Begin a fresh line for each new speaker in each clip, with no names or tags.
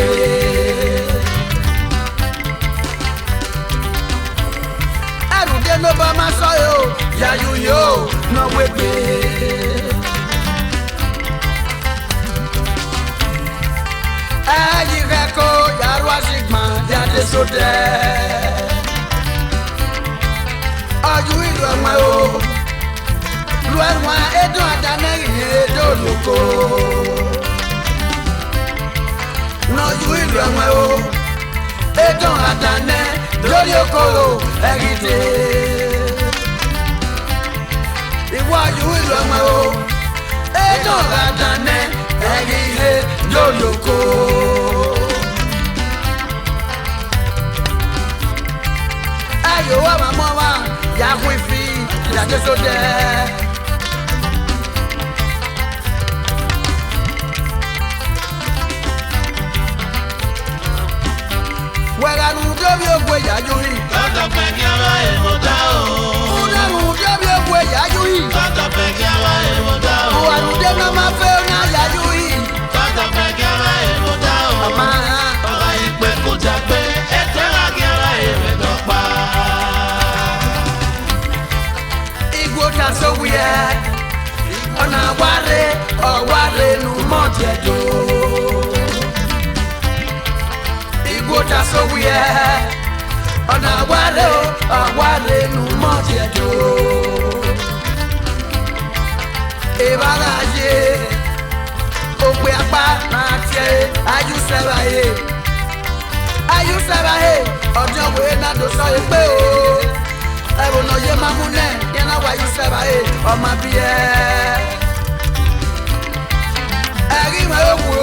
wegbe. Erude no ba ma so yo, ya you yo no wegbe. Ayi reko ya rwa sigma ya de sode. Oju ilu ama o. Luerwa edo adane edo loko. No you ilu ama o. Edo adane lori okoro erite. Iwa you ilu ama o. Edo adane erite lori okoro. Ayo wa mama ya wifi ya desode. Wega nudobi ogwe ya yuhi.
Tata peki awa emota o.
Una nudobi ogwe ya yuhi.
Tata peki awa emota o.
Uwa nude na mafe na ya yuhi.
Tata peki awa emota o.
Ama
Oga ipe kujakpe etera ki awa emedopa.
Igbo ta so wiye. Ona ware nu mojedo. Igota so we on a wale no mojedo. Ebaraje ope apa na tie ayu sebae ojo we na do so pe o ebo no ye mamune ye na wa yu sebae o ma bie eri ma owu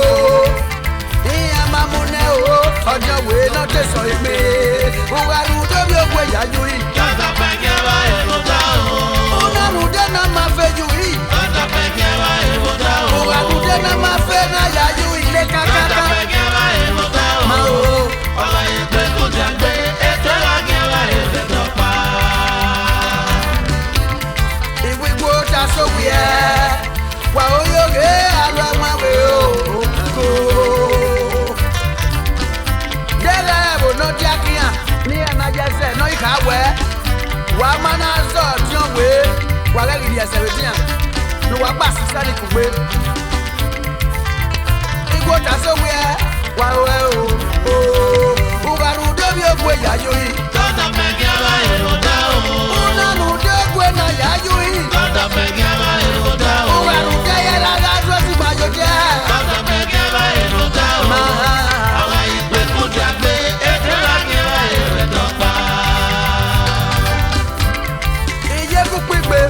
mamune o ojo we no te so ime uwa nu do bi ogwe ya yui
Tata peki awa emota o.
una nu de na ma fe yui
Tata peki awa emota o.
uwa nu de na ma fe na ya yui le
Tata
kakaka
peki awa emota o.
ma o
Oga ipe kujakpe etera ki awa emedopa.
iwi go ta so we wa o yo ge alu ama we o go dele bo no diakia ni na jese no ikawe wa mana zo tion we wa ga gidi ese we tian no wa gba sisa ni kugbe igbo ta so we wa we o ga ru do bi ogwe ya yoyi
Tata peki awa emota o.
una nu de gwe na ya yoyi
Tata peki awa emota o.
o ga ru de ya la ga do si ba yo je
Tata peki awa emota o.
ma
Oga ipe kujakpe etera ki awa emedopa.
iye ku pigbe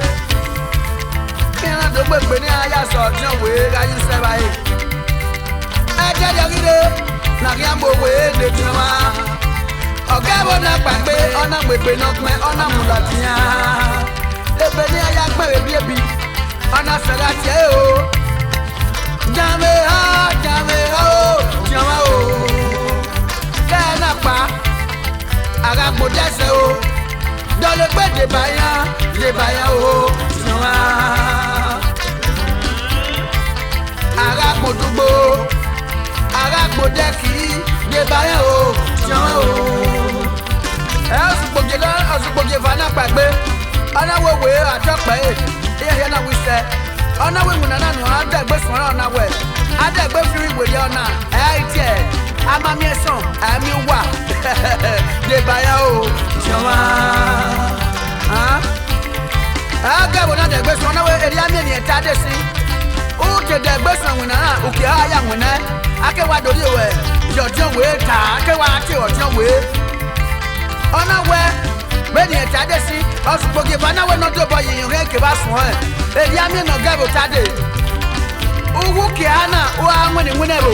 kina do gbegbe ni aya so tion we ga yu se ba e je de gide na ki ambo we de tiwa oga bo na pagbe ona gbegbe no pin ona mulatiya ebe ni aya gbere bi ebi ona sera tie o jame ha o jama o kana pa ara gbo dese o dole pe de baya o jama ara gbo dugbo ara gbo deki de baya o jama o osugboge fana pagbe ona wo we atope e na we se ona we muna na no adagbe sun ona we adagbe fi we le ona tie amami esan ami wa de baya o jama aga bona dagbe sun ona we eri ami ni eta de si o ke dagbe sun wina na o ke aya wina ake wa dori we jojo we ta ake wa ati ojo we ona we Beni etade si osugboge bana we no do boy yin he ke ba sun e eri ami no gabo tade uwu ke ana o amuni munebo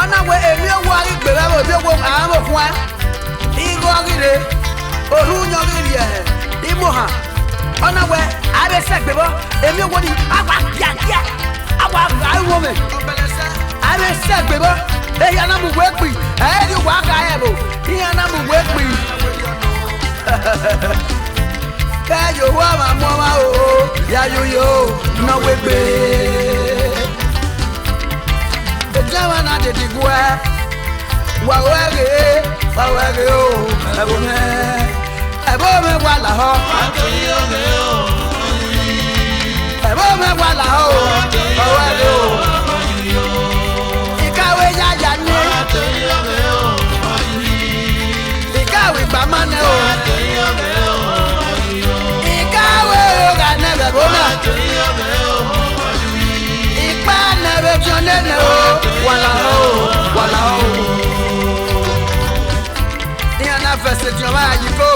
ona we emi owo ari gbe ba bi owo amo fun igo agire oru nyo gire imo ha ona we abe segbe bo emi owo ni agba kiakia agba ariwo me abe segbe bo e ya na mu we pi e di wa ka e bo iya na mu we pi ka yo wa ma mo ma o ya yo no we pe e jama de digwe wawere o ebome wala ho ebome wala ho wawere o ikawe ya ni ikawe gbamane o ikawe ga nebe bona ipa nebe jonene o wala ho iana fese joma yiko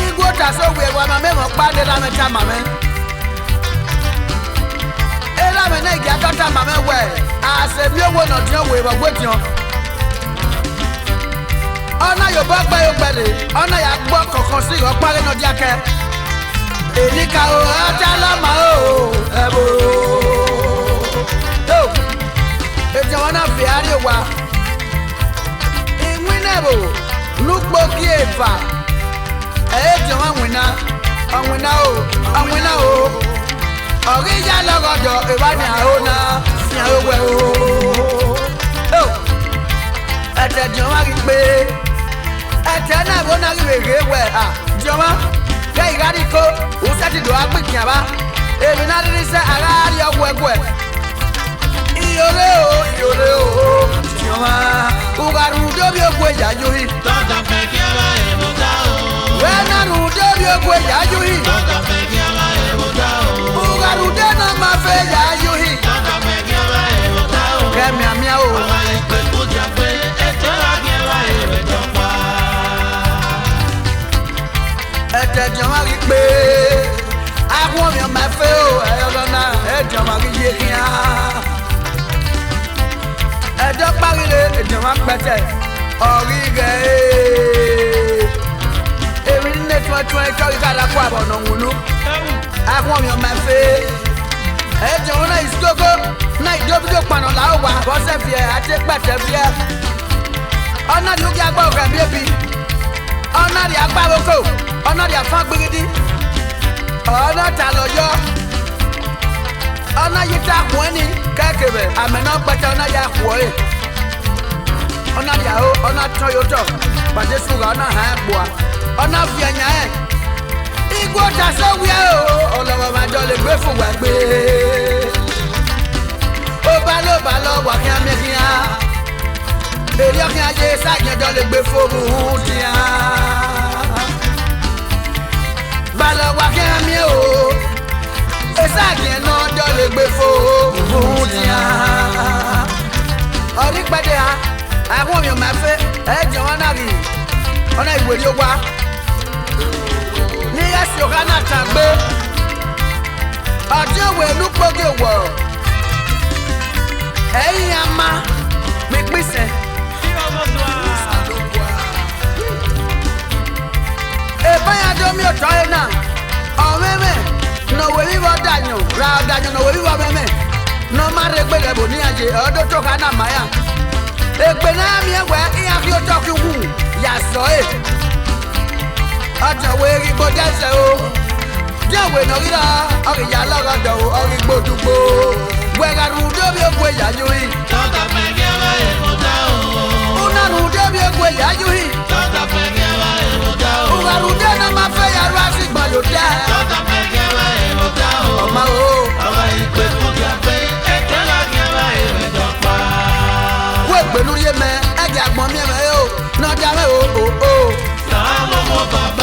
igwo ta so we wa ma me mo pa de la me ta ma me era me na ga ta ma me we ase bi owo no tion we ba gwetion ona yo ba gba yo gbele ona ya gbo kokon si ro pare no diake elika o ata la ma o ebo ejo wana fi ari wa inwinebo lugbo ki eva ejo anwina o ori ya logodo ewa ni ahona si awe o ete jo wa ri pe ete na bo na ri we we joma ke igari ko o se ti do agbekin aba ebi na ri se ara ri ogwegwe Yore o, Joma, Ugarudo Biogwe Yayui.
Tata Pekiala Ebotao.
When Arudo Biogwe Yayui.
Tata Pekiala Ebotao.
Ugarudo Namafe Yayui.
Tata Pekiala Ebotao.
Kemia Miao.
Amale Pekujape, Etela Giela Ebetopa.
Ete Joma Rikbe. Agwom yo mafe o, Ayolona, Joma Riyekia. Edo parile ejoma pete orige ewi ne twa tori kada kwa bono ngunu akwon mi o mafe ejo na iskogo na idobido pano la o wa bo se fie ate pete fie ona di ogi agba okan biebi ona di agba boko ona di afan gbigidi ona taloyo ona yita kwani kakebe amena pete ona ya kwoe ona dia o ona toyoto pade suga ona ha gboa ona fianya igwo ta so wi o olowo ma jo le gbe fun wa gbe o ba lo wa kan mi kian eri o kan aje sa je jo le gbe fun mu dia ba lo wa kan mi o esa je no jo le gbe fun mu dia ori pade ha àwọn mi ma fe ejo wana ri ona iweri ogwa ni yesi ogana tagbe ojo we lu poge wo eyin ama mi pise e baya do mi o toy na o meme no we wi wo danyo ra danyo no we wi wo meme no ma regbe le bo ni aje odo to kana maya egbe na mi ewe iya fi o toki wu ya so aja we ri bo jase o je we no ira ori ya logodo o ori gbodugbo we ga ru do bi ogwe ya yui
Tata Pekiala Ebotao.
una ru do bi ogwe ya yui
Tata Pekiala Ebotao.
uga ru de na ma fe ya ru asi gbo yo de
Tata Pekiala Ebotao.
o ma o
Amale Pekujape, Etela Giela Ebetopa.
we gbelu ye me e ja gbon mi e o no ja me o
Samo mo baba.